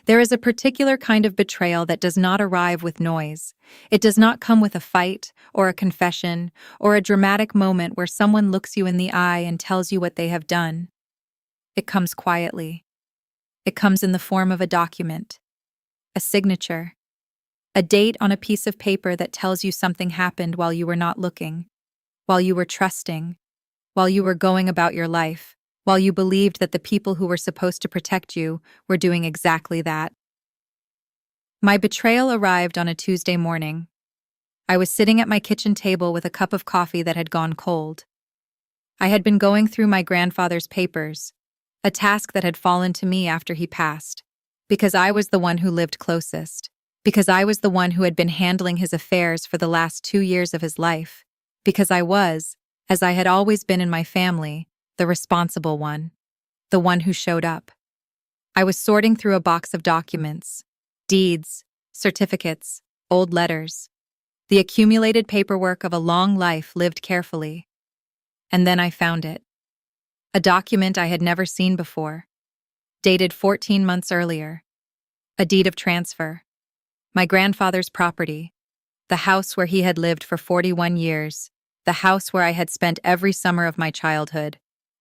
There is a particular kind of betrayal that does not arrive with noise. It does not come with a fight, or a confession, or a dramatic moment where someone looks you in the eye and tells you what they have done. It comes quietly. It comes in the form of a document, a signature, a date on a piece of paper that tells you something happened while you were not looking, while you were trusting, while you were going about your life, while you believed that the people who were supposed to protect you were doing exactly that. My betrayal arrived on a Tuesday morning. I was sitting at my kitchen table with a cup of coffee that had gone cold. I had been going through my grandfather's papers, a task that had fallen to me after he passed, because I was the one who lived closest, because I was the one who had been handling his affairs for the last 2 years of his life, because I was, as I had always been in my family, the responsible one, the one who showed up. I was sorting through a box of documents, deeds, certificates, old letters, the accumulated paperwork of a long life lived carefully. And then I found it. A document I had never seen before, dated 14 months earlier. A deed of transfer. My grandfather's property, the house where he had lived for 41 years, the house where I had spent every summer of my childhood,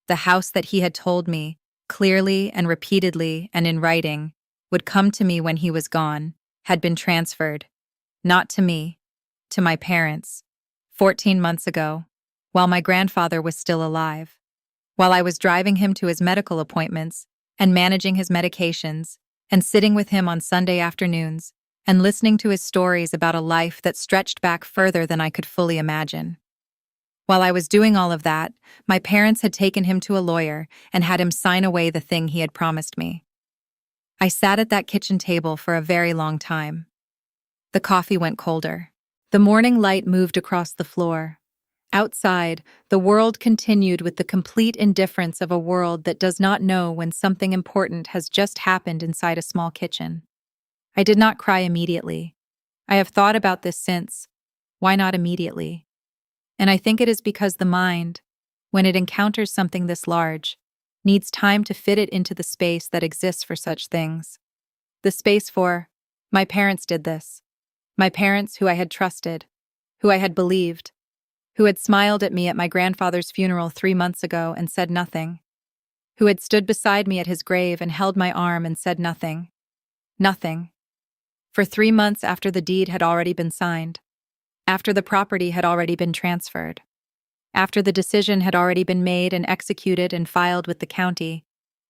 the house that he had told me, clearly and repeatedly and in writing, would come to me when he was gone, had been transferred, not to me, to my parents, 14 months ago, while my grandfather was still alive, while I was driving him to his medical appointments and managing his medications and sitting with him on Sunday afternoons and listening to his stories about a life that stretched back further than I could fully imagine. While I was doing all of that, my parents had taken him to a lawyer and had him sign away the thing he had promised me. I sat at that kitchen table for a very long time. The coffee went colder. The morning light moved across the floor. Outside, the world continued with the complete indifference of a world that does not know when something important has just happened inside a small kitchen. I did not cry immediately. I have thought about this since. Why not immediately? And I think it is because the mind, when it encounters something this large, needs time to fit it into the space that exists for such things. The space for, my parents did this. My parents who I had trusted, who I had believed, who had smiled at me at my grandfather's funeral 3 months ago and said nothing, who had stood beside me at his grave and held my arm and said nothing. Nothing. For 3 months after the deed had already been signed, after the property had already been transferred, after the decision had already been made and executed and filed with the county,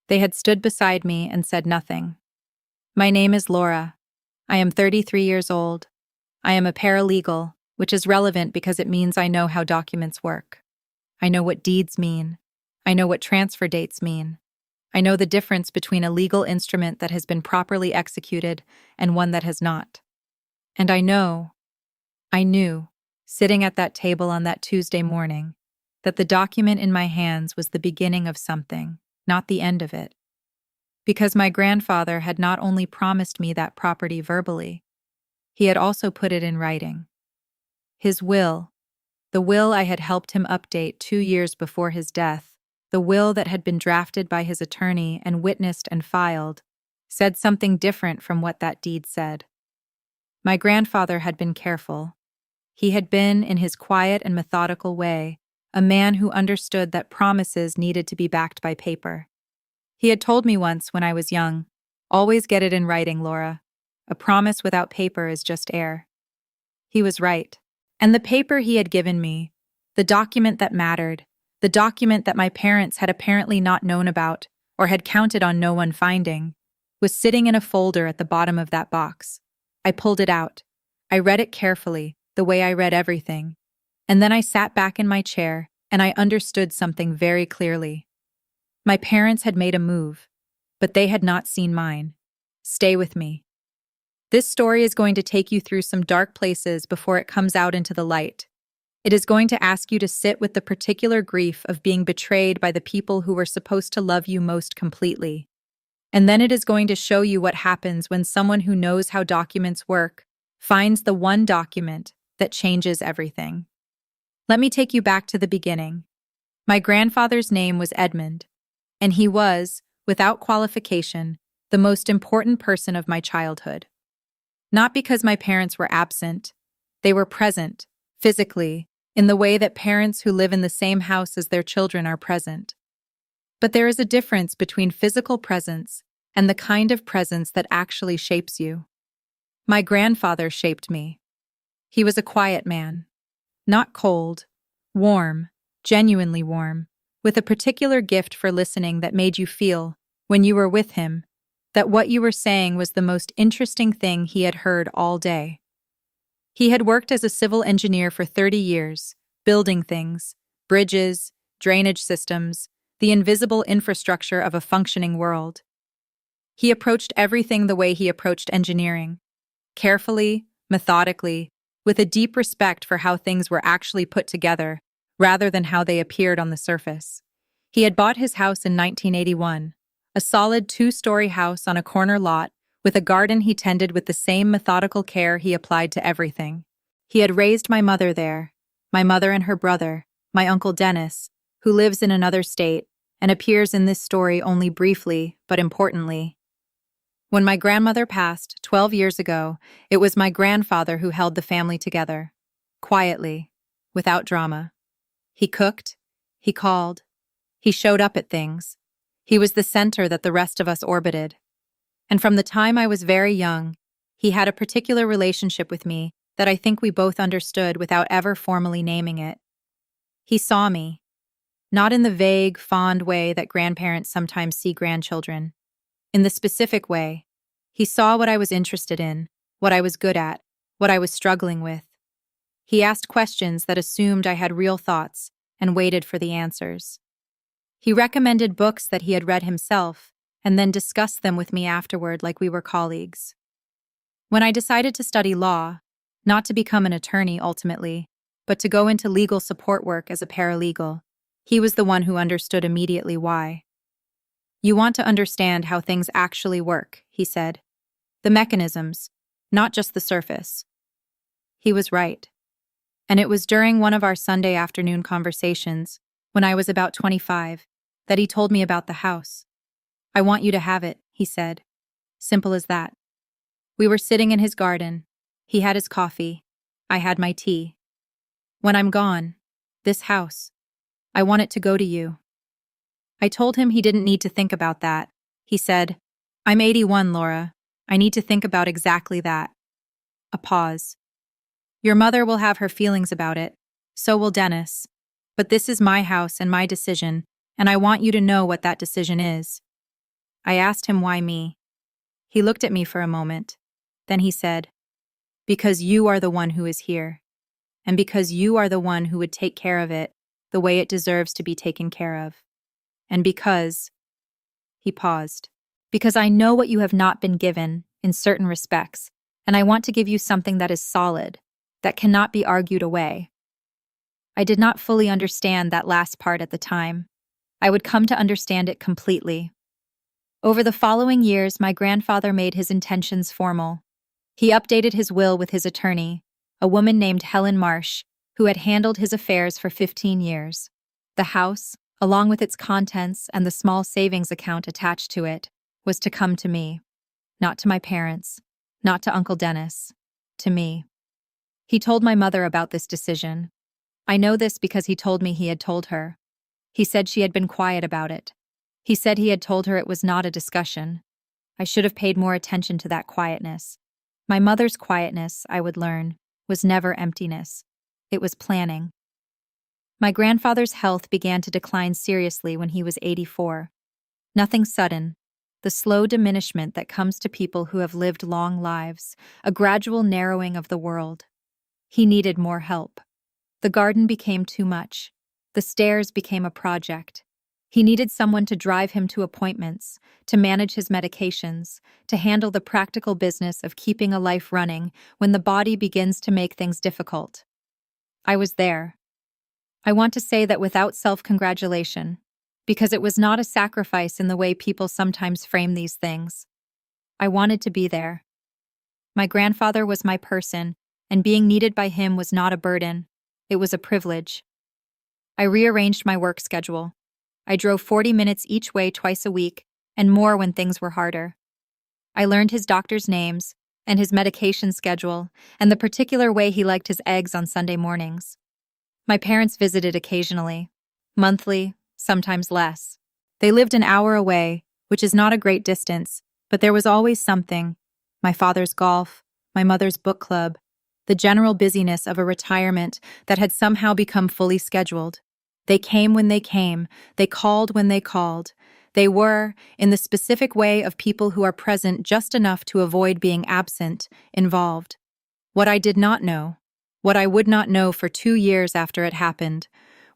they had stood beside me and said nothing. My name is Laura. I am 33 years old. I am a paralegal, which is relevant because it means I know how documents work. I know what deeds mean. I know what transfer dates mean. I know the difference between a legal instrument that has been properly executed and one that has not. And I knew, sitting at that table on that Tuesday morning, that the document in my hands was the beginning of something, not the end of it. Because my grandfather had not only promised me that property verbally, he had also put it in writing. His will, the will I had helped him update 2 years before his death, the will that had been drafted by his attorney and witnessed and filed, said something different from what that deed said. My grandfather had been careful. He had been, in his quiet and methodical way, a man who understood that promises needed to be backed by paper. He had told me once when I was young, "Always get it in writing, Laura. A promise without paper is just air." He was right. And the paper he had given me, the document that mattered, the document that my parents had apparently not known about or had counted on no one finding, was sitting in a folder at the bottom of that box. I pulled it out. I read it carefully, the way I read everything. And then I sat back in my chair and I understood something very clearly. My parents had made a move, but they had not seen mine. Stay with me. This story is going to take you through some dark places before it comes out into the light. It is going to ask you to sit with the particular grief of being betrayed by the people who were supposed to love you most completely. And then it is going to show you what happens when someone who knows how documents work finds the one document that changes everything. Let me take you back to the beginning. My grandfather's name was Edmund, and he was, without qualification, the most important person of my childhood. Not because my parents were absent, they were present, physically, in the way that parents who live in the same house as their children are present. But there is a difference between physical presence and the kind of presence that actually shapes you. My grandfather shaped me. He was a quiet man. Not cold, warm, genuinely warm, with a particular gift for listening that made you feel, when you were with him, that what you were saying was the most interesting thing he had heard all day. He had worked as a civil engineer for 30 years, building things, bridges, drainage systems, the invisible infrastructure of a functioning world. He approached everything the way he approached engineering, carefully, methodically, with a deep respect for how things were actually put together, rather than how they appeared on the surface. He had bought his house in 1981, a solid 2-story house on a corner lot with a garden he tended with the same methodical care he applied to everything. He had raised my mother there, my mother and her brother, my uncle Dennis, who lives in another state and appears in this story only briefly, but importantly. When my grandmother passed 12 years ago, it was my grandfather who held the family together, quietly, without drama. He cooked, he called, he showed up at things. He was the center that the rest of us orbited. And from the time I was very young, he had a particular relationship with me that I think we both understood without ever formally naming it. He saw me, not in the vague, fond way that grandparents sometimes see grandchildren. In the specific way, he saw what I was interested in, what I was good at, what I was struggling with. He asked questions that assumed I had real thoughts and waited for the answers. He recommended books that he had read himself and then discussed them with me afterward like we were colleagues. When I decided to study law, not to become an attorney ultimately, but to go into legal support work as a paralegal, he was the one who understood immediately why. "You want to understand how things actually work," he said. "The mechanisms, not just the surface." He was right. And it was during one of our Sunday afternoon conversations, when I was about 25, that he told me about the house. "I want you to have it," he said. Simple as that. We were sitting in his garden. He had his coffee. I had my tea. "When I'm gone, this house, I want it to go to you." I told him he didn't need to think about that. He said, "I'm 81, Laura. I need to think about exactly that." A pause. "Your mother will have her feelings about it. So will Dennis. But this is my house and my decision, and I want you to know what that decision is." I asked him why me. He looked at me for a moment. Then he said, "Because you are the one who is here. And because you are the one who would take care of it the way it deserves to be taken care of. And because," he paused, "because I know what you have not been given in certain respects, and I want to give you something that is solid, that cannot be argued away." I did not fully understand that last part at the time. I would come to understand it completely. Over the following years, my grandfather made his intentions formal. He updated his will with his attorney, a woman named Helen Marsh, who had handled his affairs for 15 years. The house, along with its contents and the small savings account attached to it, was to come to me. Not to my parents, not to Uncle Dennis, to me. He told my mother about this decision. I know this because he told me he had told her. He said she had been quiet about it. He said he had told her it was not a discussion. I should have paid more attention to that quietness. My mother's quietness, I would learn, was never emptiness. It was planning. My grandfather's health began to decline seriously when he was 84. Nothing sudden, the slow diminishment that comes to people who have lived long lives, a gradual narrowing of the world. He needed more help. The garden became too much. The stairs became a project. He needed someone to drive him to appointments, to manage his medications, to handle the practical business of keeping a life running when the body begins to make things difficult. I was there. I want to say that without self-congratulation, because it was not a sacrifice in the way people sometimes frame these things. I wanted to be there. My grandfather was my person, and being needed by him was not a burden. It was a privilege. I rearranged my work schedule. I drove 40 minutes each way twice a week, and more when things were harder. I learned his doctor's names and his medication schedule and the particular way he liked his eggs on Sunday mornings. My parents visited occasionally, monthly, sometimes less. They lived an hour away, which is not a great distance, but there was always something: my father's golf, my mother's book club, the general busyness of a retirement that had somehow become fully scheduled. They came when they came, they called when they called. They were, in the specific way of people who are present just enough to avoid being absent, involved. What I did not know, what I would not know for 2 years after it happened,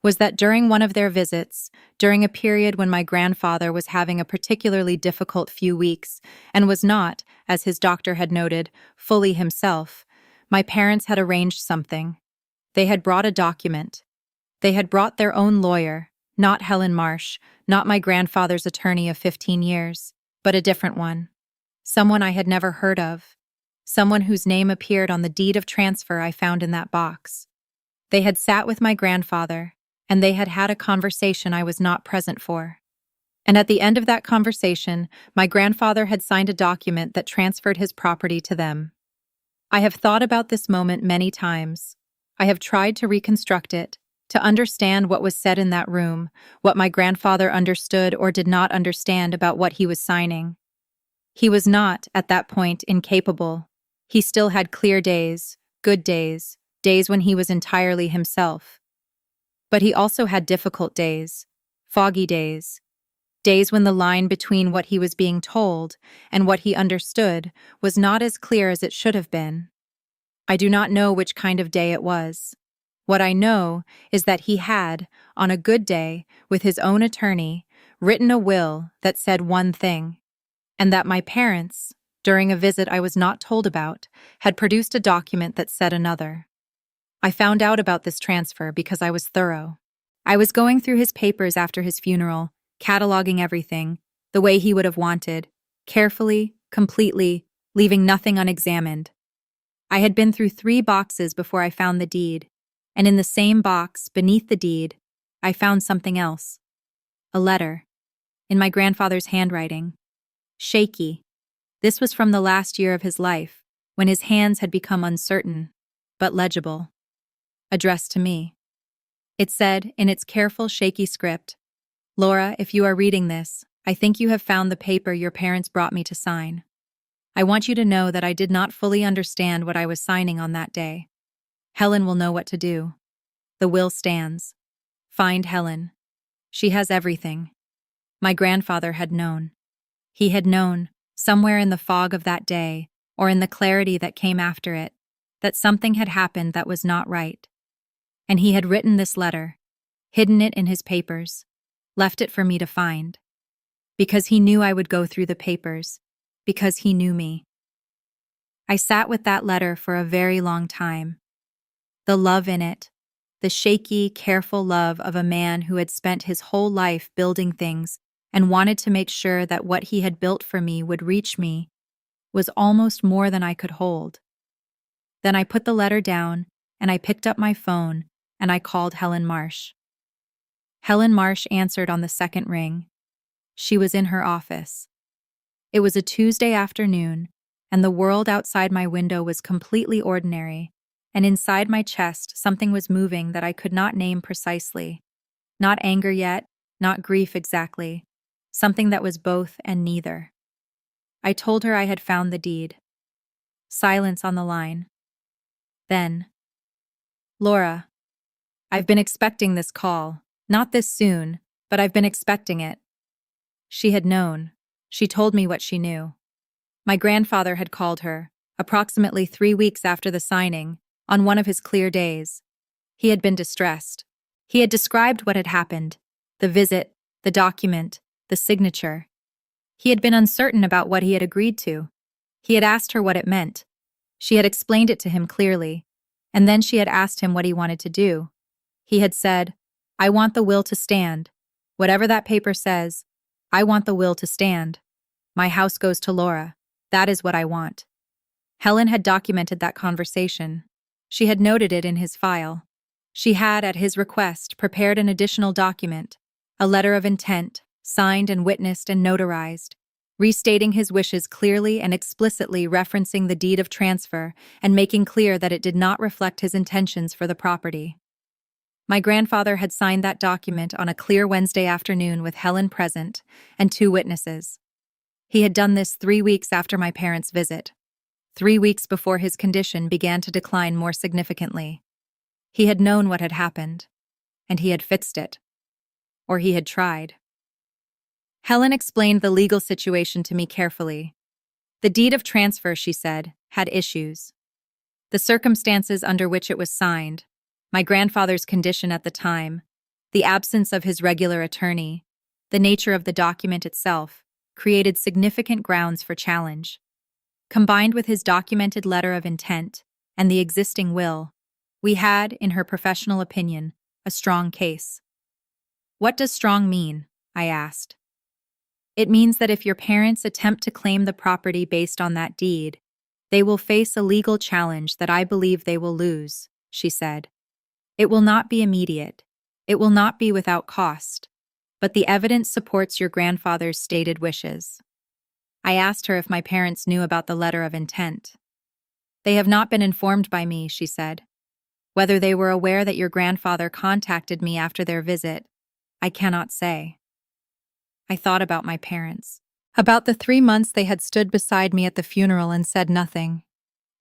was that during one of their visits, during a period when my grandfather was having a particularly difficult few weeks and was not, as his doctor had noted, fully himself, my parents had arranged something. They had brought a document. They had brought their own lawyer, not Helen Marsh, not my grandfather's attorney of 15 years, but a different one. Someone I had never heard of. Someone whose name appeared on the deed of transfer I found in that box. They had sat with my grandfather, and they had had a conversation I was not present for. And at the end of that conversation, my grandfather had signed a document that transferred his property to them. I have thought about this moment many times. I have tried to reconstruct it, to understand what was said in that room, what my grandfather understood or did not understand about what he was signing. He was not, at that point, incapable. He still had clear days, good days, days when he was entirely himself. But he also had difficult days, foggy days, days when the line between what he was being told and what he understood was not as clear as it should have been. I do not know which kind of day it was. What I know is that he had, on a good day, with his own attorney, written a will that said one thing, and that my parents, during a visit I was not told about, had produced a document that said another. I found out about this transfer because I was thorough. I was going through his papers after his funeral, cataloging everything, the way he would have wanted, carefully, completely, leaving nothing unexamined. I had been through 3 boxes before I found the deed, and in the same box, beneath the deed, I found something else. A letter, in my grandfather's handwriting. Shaky. This was from the last year of his life, when his hands had become uncertain, but legible. Addressed to me. It said, in its careful, shaky script, "Laura, if you are reading this, I think you have found the paper your parents brought me to sign. I want you to know that I did not fully understand what I was signing on that day. Helen will know what to do. The will stands. Find Helen. She has everything." My grandfather had known. He had known, somewhere in the fog of that day, or in the clarity that came after it, that something had happened that was not right. And he had written this letter, hidden it in his papers, left it for me to find. Because he knew I would go through the papers, because he knew me. I sat with that letter for a very long time. The love in it, the shaky, careful love of a man who had spent his whole life building things and wanted to make sure that what he had built for me would reach me, was almost more than I could hold. Then I put the letter down, and I picked up my phone, and I called Helen Marsh. Helen Marsh answered on the second ring. She was in her office. It was a Tuesday afternoon, and the world outside my window was completely ordinary, and inside my chest something was moving that I could not name precisely. Not anger yet, not grief exactly. Something that was both and neither. I told her I had found the deed. Silence on the line. Then, "Laura, I've been expecting this call. Not this soon, but I've been expecting it." She had known. She told me what she knew. My grandfather had called her, approximately 3 weeks after the signing, on one of his clear days. He had been distressed. He had described what had happened, the visit, the document, the signature. He had been uncertain about what he had agreed to. He had asked her what it meant. She had explained it to him clearly, and then she had asked him what he wanted to do. He had said, "I want the will to stand. Whatever that paper says, I want the will to stand. My house goes to Laura. That is what I want." Helen had documented that conversation. She had noted it in his file. She had, at his request, prepared an additional document, a letter of intent, signed and witnessed and notarized. restating his wishes clearly and explicitly, referencing the deed of transfer and making clear that it did not reflect his intentions for the property. My grandfather had signed that document on a clear Wednesday afternoon with Helen present and 2 witnesses. He had done this 3 weeks after my parents' visit, 3 weeks before his condition began to decline more significantly. He had known what had happened, and he had fixed it. Or he had tried. Helen explained the legal situation to me carefully. The deed of transfer, she said, had issues. The circumstances under which it was signed, my grandfather's condition at the time, the absence of his regular attorney, the nature of the document itself, created significant grounds for challenge. Combined with his documented letter of intent and the existing will, we had, in her professional opinion, a strong case. What does strong mean? I asked. It means that if your parents attempt to claim the property based on that deed, they will face a legal challenge that I believe they will lose, she said. It will not be immediate. It will not be without cost. But the evidence supports your grandfather's stated wishes. I asked her if my parents knew about the letter of intent. They have not been informed by me, she said. Whether they were aware that your grandfather contacted me after their visit, I cannot say. I thought about my parents. About the 3 months they had stood beside me at the funeral and said nothing.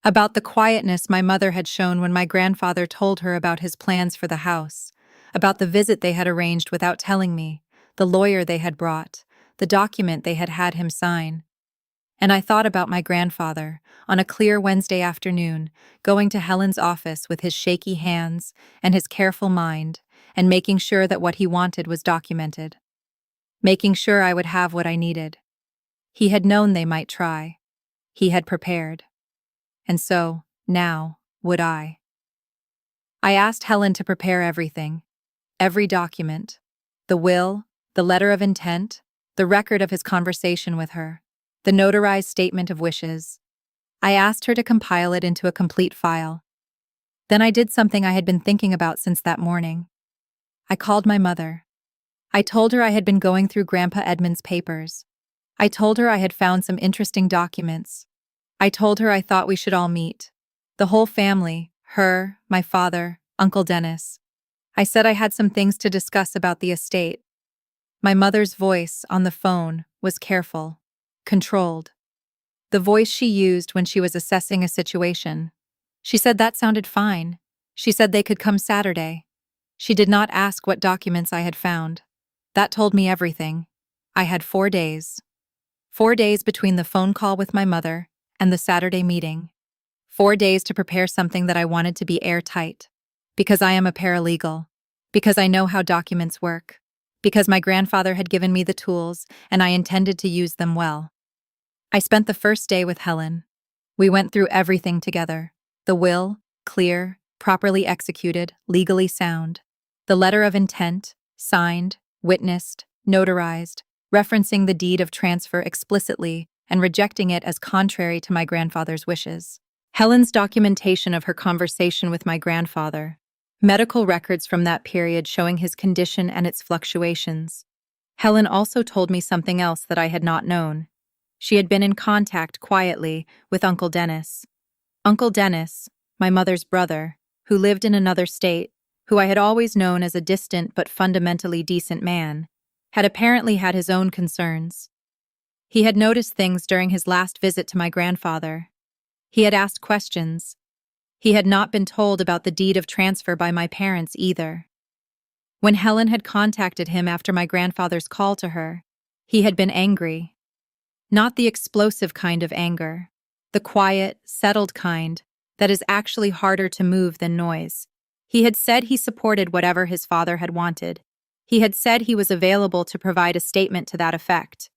About the quietness my mother had shown when my grandfather told her about his plans for the house. About the visit they had arranged without telling me, the lawyer they had brought, the document they had had him sign. And I thought about my grandfather, on a clear Wednesday afternoon, going to Helen's office with his shaky hands and his careful mind, and making sure that what he wanted was documented. Making sure I would have what I needed. He had known they might try. He had prepared. And so, now, would I. I asked Helen to prepare everything. Every document. The will, the letter of intent, the record of his conversation with her, the notarized statement of wishes. I asked her to compile it into a complete file. Then I did something I had been thinking about since that morning. I called my mother. I told her I had been going through Grandpa Edmund's papers. I told her I had found some interesting documents. I told her I thought we should all meet. The whole family, her, my father, Uncle Dennis. I said I had some things to discuss about the estate. My mother's voice, on the phone, was careful, controlled. The voice she used when she was assessing a situation. She said that sounded fine. She said they could come Saturday. She did not ask what documents I had found. That told me everything. I had 4 days. 4 days between the phone call with my mother and the Saturday meeting. 4 days to prepare something that I wanted to be airtight. Because I am a paralegal. Because I know how documents work. Because my grandfather had given me the tools and I intended to use them well. I spent the first day with Helen. We went through everything together. The will, clear, properly executed, legally sound. The letter of intent, signed, witnessed, notarized, referencing the deed of transfer explicitly and rejecting it as contrary to my grandfather's wishes. Helen's documentation of her conversation with my grandfather. Medical records from that period showing his condition and its fluctuations. Helen also told me something else that I had not known. She had been in contact quietly with Uncle Dennis. Uncle Dennis, my mother's brother, who lived in another state, who I had always known as a distant but fundamentally decent man, had apparently had his own concerns. He had noticed things during his last visit to my grandfather. He had asked questions. He had not been told about the deed of transfer by my parents either. When Helen had contacted him after my grandfather's call to her, he had been angry. Not the explosive kind of anger, the quiet, settled kind that is actually harder to move than noise. He had said he supported whatever his father had wanted. He had said he was available to provide a statement to that effect.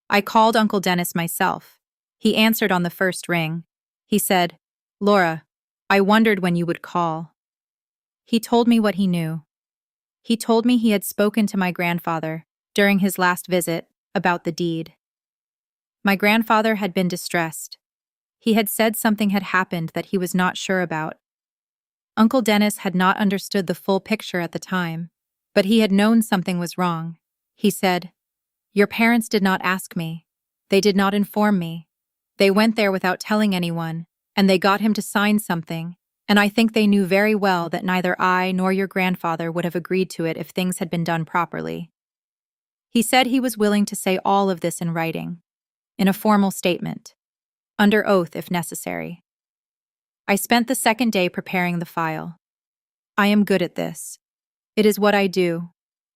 I called Uncle Dennis myself. He answered on the first ring. He said, "Laura, I wondered when you would call." He told me what he knew. He told me he had spoken to my grandfather, during his last visit, about the deed. My grandfather had been distressed. He had said something had happened that he was not sure about. Uncle Dennis had not understood the full picture at the time, but he had known something was wrong. He said, "Your parents did not ask me. They did not inform me. They went there without telling anyone, and they got him to sign something, and I think they knew very well that neither I nor your grandfather would have agreed to it if things had been done properly. He said he was willing to say all of this in writing, in a formal statement, under oath if necessary. I spent the second day preparing the file. I am good at this. It is what I do.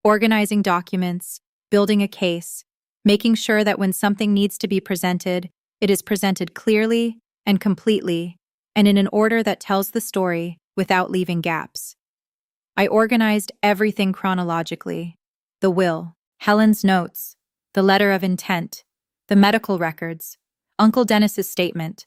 Organizing documents, building a case, making sure that when something needs to be presented, it is presented clearly and completely, and in an order that tells the story without leaving gaps. I organized everything chronologically: the will, Helen's notes, the letter of intent, the medical records, Uncle Dennis's statement,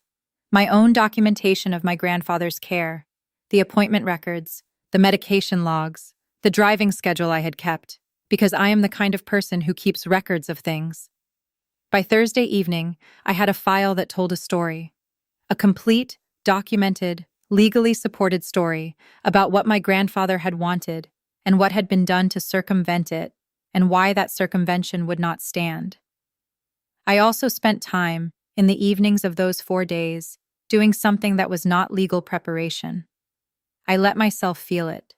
my own documentation of my grandfather's care, the appointment records, the medication logs, the driving schedule I had kept, because I am the kind of person who keeps records of things. By Thursday evening, I had a file that told a story. A complete, documented, legally supported story about what my grandfather had wanted and what had been done to circumvent it and why that circumvention would not stand. I also spent time, in the evenings of those 4 days, doing something that was not legal preparation. I let myself feel it.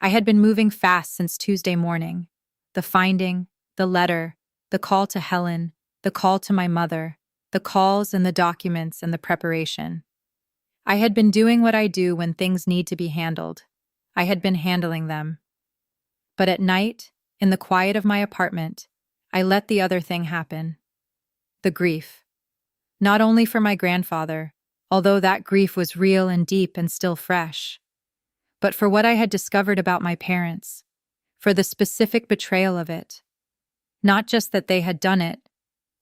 I had been moving fast since Tuesday morning. The finding, the letter, the call to Helen, the call to my mother, the calls and the documents and the preparation. I had been doing what I do when things need to be handled. I had been handling them. But at night, in the quiet of my apartment, I let the other thing happen. The grief. Not only for my grandfather, although that grief was real and deep and still fresh, but for what I had discovered about my parents, for the specific betrayal of it. Not just that they had done it,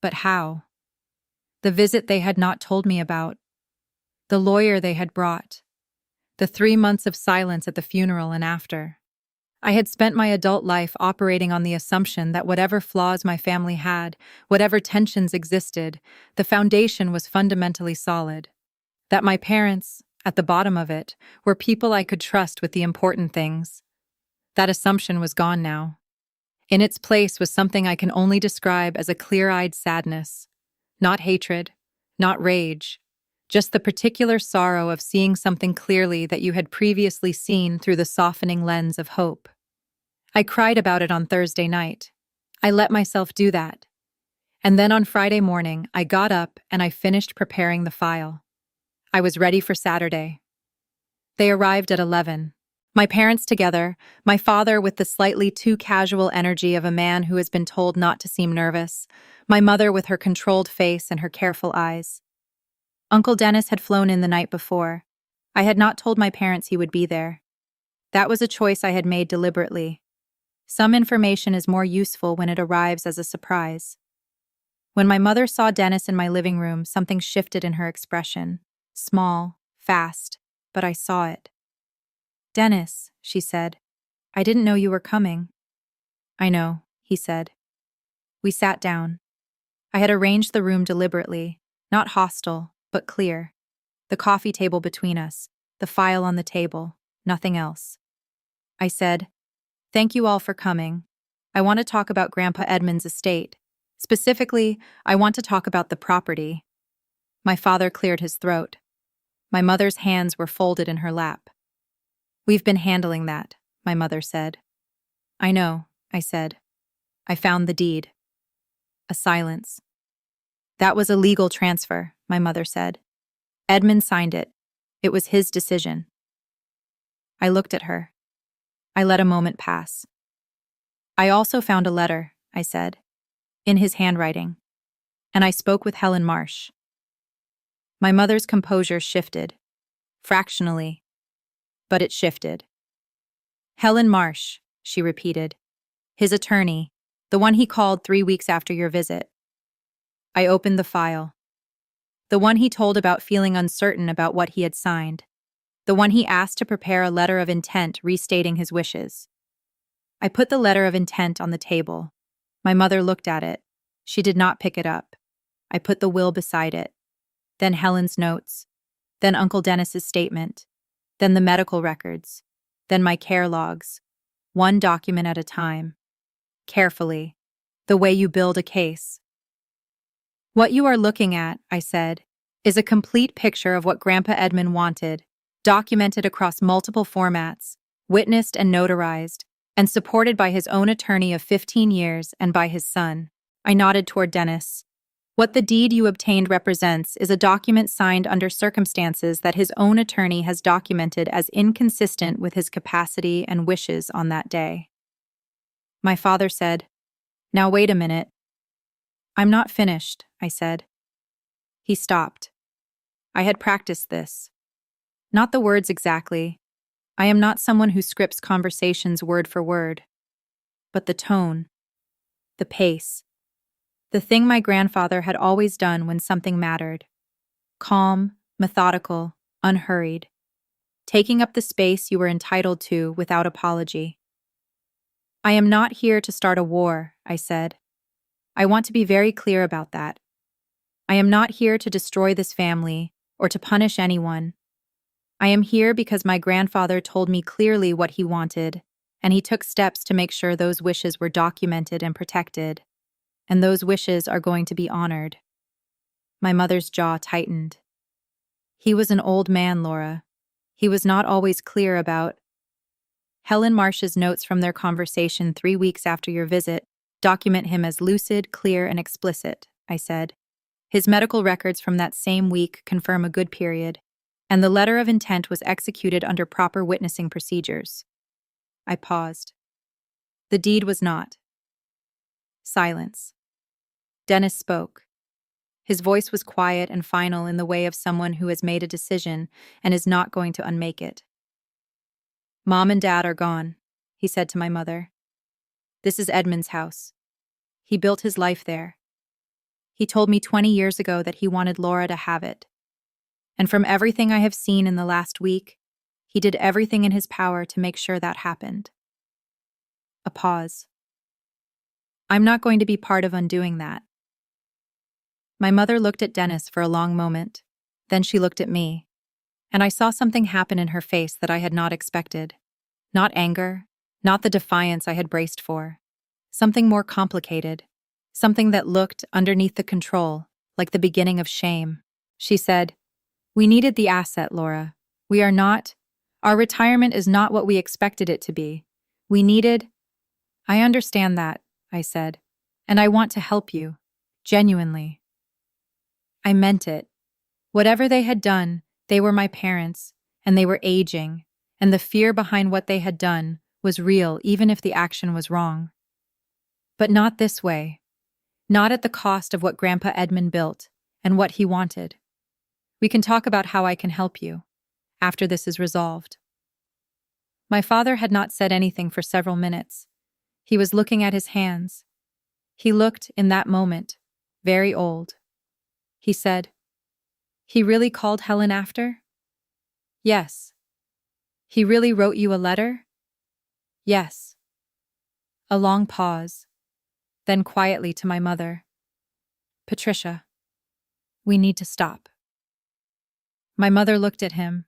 but how. The visit they had not told me about, the lawyer they had brought, the 3 months of silence at the funeral and after. I had spent my adult life operating on the assumption that whatever flaws my family had, whatever tensions existed, the foundation was fundamentally solid. That my parents, at the bottom of it, were people I could trust with the important things. That assumption was gone now. In its place was something I can only describe as a clear-eyed sadness. Not hatred, not rage, just the particular sorrow of seeing something clearly that you had previously seen through the softening lens of hope. I cried about it on Thursday night. I let myself do that. And then on Friday morning, I got up and I finished preparing the file. I was ready for Saturday. They arrived at 11. My parents together, my father with the slightly too casual energy of a man who has been told not to seem nervous, my mother with her controlled face and her careful eyes. Uncle Dennis had flown in the night before. I had not told my parents he would be there. That was a choice I had made deliberately. Some information is more useful when it arrives as a surprise. When my mother saw Dennis in my living room, something shifted in her expression. Small, fast, but I saw it. "Dennis," she said, "I didn't know you were coming." "I know," he said. We sat down. I had arranged the room deliberately, not hostile, but clear. The coffee table between us, the file on the table, nothing else. I said, "Thank you all for coming. I want to talk about Grandpa Edmund's estate. Specifically, I want to talk about the property." My father cleared his throat. My mother's hands were folded in her lap. "We've been handling that," my mother said. "I know," I said. "I found the deed." A silence. "That was a legal transfer," my mother said. "Edmund signed it. It was his decision." I looked at her. I let a moment pass. "I also found a letter," I said, "in his handwriting. And I spoke with Helen Marsh." My mother's composure shifted. Fractionally. But it shifted. "Helen Marsh," she repeated. "His attorney, the one he called 3 weeks after your visit." I opened the file. The one he told about feeling uncertain about what he had signed. The one he asked to prepare a letter of intent restating his wishes. I put the letter of intent on the table. My mother looked at it. She did not pick it up. I put the will beside it. Then Helen's notes. Then Uncle Dennis's statement. Then the medical records. Then my care logs. One document at a time. Carefully. The way you build a case. What you are looking at, I said, is a complete picture of what Grandpa Edmund wanted, documented across multiple formats, witnessed and notarized, and supported by his own attorney of 15 years and by his son. I nodded toward Dennis. What the deed you obtained represents is a document signed under circumstances that his own attorney has documented as inconsistent with his capacity and wishes on that day. My father said, "Now wait a minute." "I'm not finished," I said. He stopped. I had practiced this. Not the words exactly. I am not someone who scripts conversations word for word. But the tone, the pace, the thing my grandfather had always done when something mattered. Calm, methodical, unhurried. Taking up the space you were entitled to without apology. "I am not here to start a war," I said. "I want to be very clear about that. I am not here to destroy this family or to punish anyone. I am here because my grandfather told me clearly what he wanted, and he took steps to make sure those wishes were documented and protected, and those wishes are going to be honored." My mother's jaw tightened. He was an old man, Laura. He was not always clear about. Helen Marsh's notes from their conversation 3 weeks after your visit document him as lucid, clear, and explicit, I said. His medical records from that same week confirm a good period, and the letter of intent was executed under proper witnessing procedures. I paused. The deed was not. Silence. Dennis spoke. His voice was quiet and final in the way of someone who has made a decision and is not going to unmake it. "Mom and Dad are gone," he said to my mother. "This is Edmund's house. He built his life there. He told me 20 years ago that he wanted Laura to have it. And from everything I have seen in the last week, he did everything in his power to make sure that happened." A pause. "I'm not going to be part of undoing that." My mother looked at Dennis for a long moment. Then she looked at me, and I saw something happen in her face that I had not expected. Not anger, not the defiance I had braced for. Something more complicated. Something that looked, underneath the control, like the beginning of shame. She said, "We needed the asset, Laura. Our retirement is not what we expected it to be. We needed—" "I understand that," I said, "and I want to help you. Genuinely." I meant it. Whatever they had done, they were my parents, and they were aging, and the fear behind what they had done was real even if the action was wrong. But not this way. Not at the cost of what Grandpa Edmund built and what he wanted. We can talk about how I can help you after this is resolved. My father had not said anything for several minutes. He was looking at his hands. He looked, in that moment, very old. He said, "He really called Helen after?" "Yes." "He really wrote you a letter?" "Yes." A long pause. Then quietly to my mother, "Patricia, we need to stop." My mother looked at him.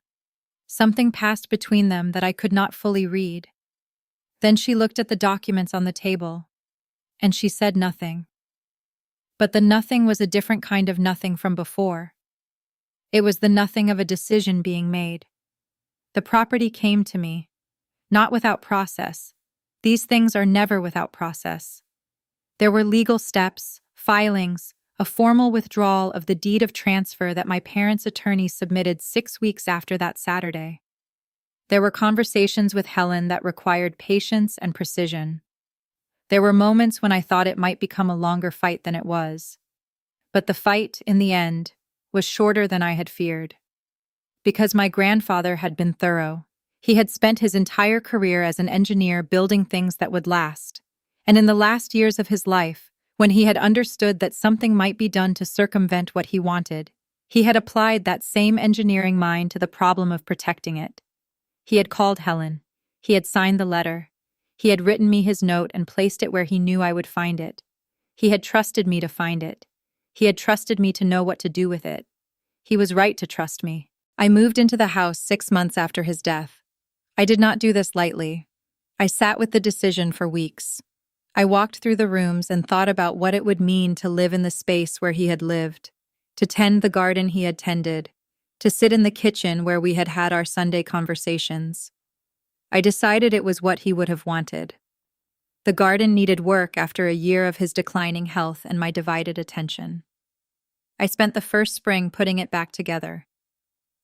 Something passed between them that I could not fully read. Then she looked at the documents on the table, and she said nothing. But the nothing was a different kind of nothing from before. It was the nothing of a decision being made. The property came to me, not without process. These things are never without process. There were legal steps, filings, a formal withdrawal of the deed of transfer that my parents' attorney submitted 6 weeks after that Saturday. There were conversations with Helen that required patience and precision. There were moments when I thought it might become a longer fight than it was. But the fight, in the end, was shorter than I had feared. Because my grandfather had been thorough. He had spent his entire career as an engineer building things that would last. And in the last years of his life, when he had understood that something might be done to circumvent what he wanted, he had applied that same engineering mind to the problem of protecting it. He had called Helen. He had signed the letter. He had written me his note and placed it where he knew I would find it. He had trusted me to find it. He had trusted me to know what to do with it. He was right to trust me. I moved into the house 6 months after his death. I did not do this lightly. I sat with the decision for weeks. I walked through the rooms and thought about what it would mean to live in the space where he had lived, to tend the garden he had tended, to sit in the kitchen where we had had our Sunday conversations. I decided it was what he would have wanted. The garden needed work after a year of his declining health and my divided attention. I spent the first spring putting it back together.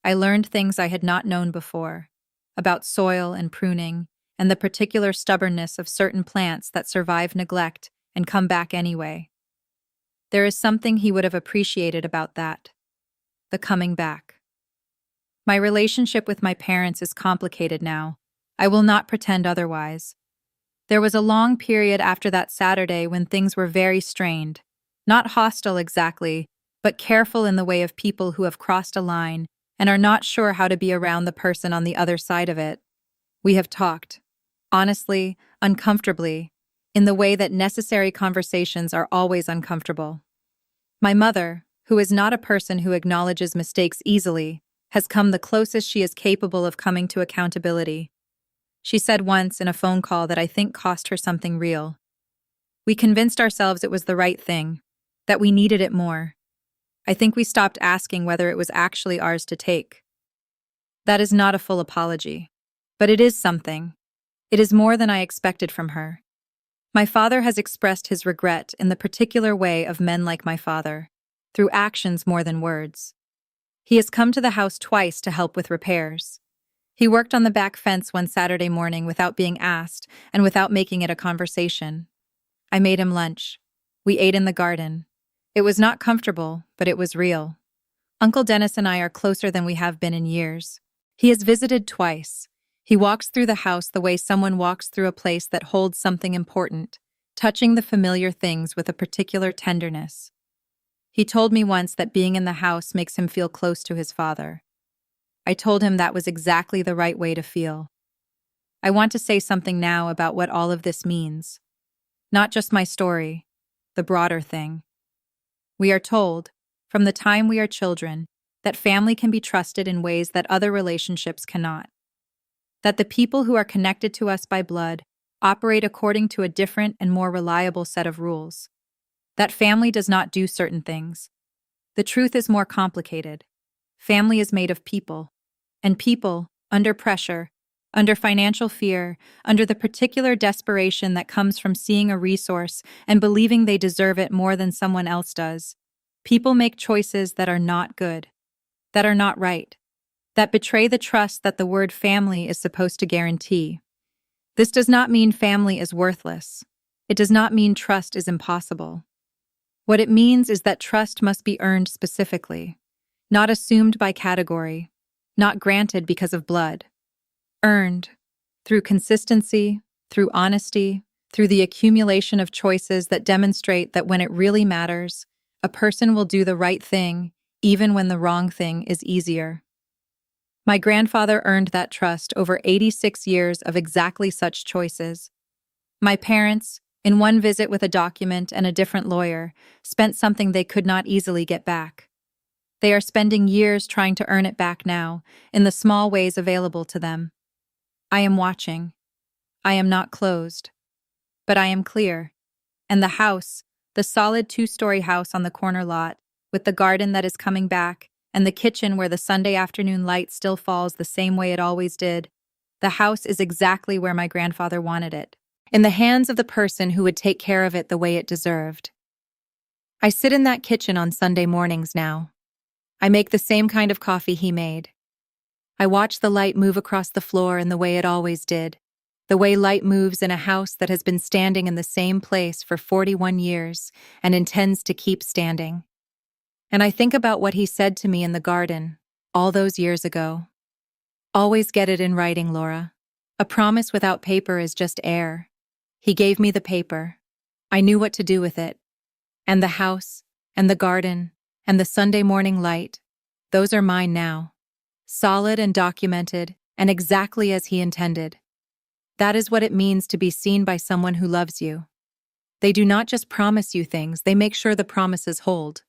I learned things I had not known before, about soil and pruning, and the particular stubbornness of certain plants that survive neglect and come back anyway. There is something he would have appreciated about that. The coming back. My relationship with my parents is complicated now. I will not pretend otherwise. There was a long period after that Saturday when things were very strained. Not hostile exactly, but careful in the way of people who have crossed a line and are not sure how to be around the person on the other side of it. We have talked. Honestly, uncomfortably, in the way that necessary conversations are always uncomfortable. My mother, who is not a person who acknowledges mistakes easily, has come the closest she is capable of coming to accountability. She said once in a phone call that I think cost her something real. We convinced ourselves it was the right thing, that we needed it more. I think we stopped asking whether it was actually ours to take. That is not a full apology, but it is something. It is more than I expected from her. My father has expressed his regret in the particular way of men like my father, through actions more than words. He has come to the house twice to help with repairs. He worked on the back fence one Saturday morning without being asked and without making it a conversation. I made him lunch. We ate in the garden. It was not comfortable, but it was real. Uncle Dennis and I are closer than we have been in years. He has visited twice. He walks through the house the way someone walks through a place that holds something important, touching the familiar things with a particular tenderness. He told me once that being in the house makes him feel close to his father. I told him that was exactly the right way to feel. I want to say something now about what all of this means. Not just my story, the broader thing. We are told, from the time we are children, that family can be trusted in ways that other relationships cannot. That the people who are connected to us by blood operate according to a different and more reliable set of rules. That family does not do certain things. The truth is more complicated. Family is made of people. And people, under pressure, under financial fear, under the particular desperation that comes from seeing a resource and believing they deserve it more than someone else does, people make choices that are not good, that are not right, that betray the trust that the word family is supposed to guarantee. This does not mean family is worthless. It does not mean trust is impossible. What it means is that trust must be earned specifically, not assumed by category, not granted because of blood. Earned, through consistency, through honesty, through the accumulation of choices that demonstrate that when it really matters, a person will do the right thing, even when the wrong thing is easier. My grandfather earned that trust over 86 years of exactly such choices. My parents, in one visit with a document and a different lawyer, spent something they could not easily get back. They are spending years trying to earn it back now, in the small ways available to them. I am watching. I am not closed. But I am clear. And the house, the solid 2-story house on the corner lot, with the garden that is coming back, and the kitchen where the Sunday afternoon light still falls the same way it always did, the house is exactly where my grandfather wanted it, in the hands of the person who would take care of it the way it deserved. I sit in that kitchen on Sunday mornings now. I make the same kind of coffee he made. I watch the light move across the floor in the way it always did, the way light moves in a house that has been standing in the same place for 41 years and intends to keep standing. And I think about what he said to me in the garden all those years ago. Always get it in writing, Laura. A promise without paper is just air. He gave me the paper. I knew what to do with it. And the house, and the garden, and the Sunday morning light, those are mine now. Solid and documented, and exactly as he intended. That is what it means to be seen by someone who loves you. They do not just promise you things, they make sure the promises hold.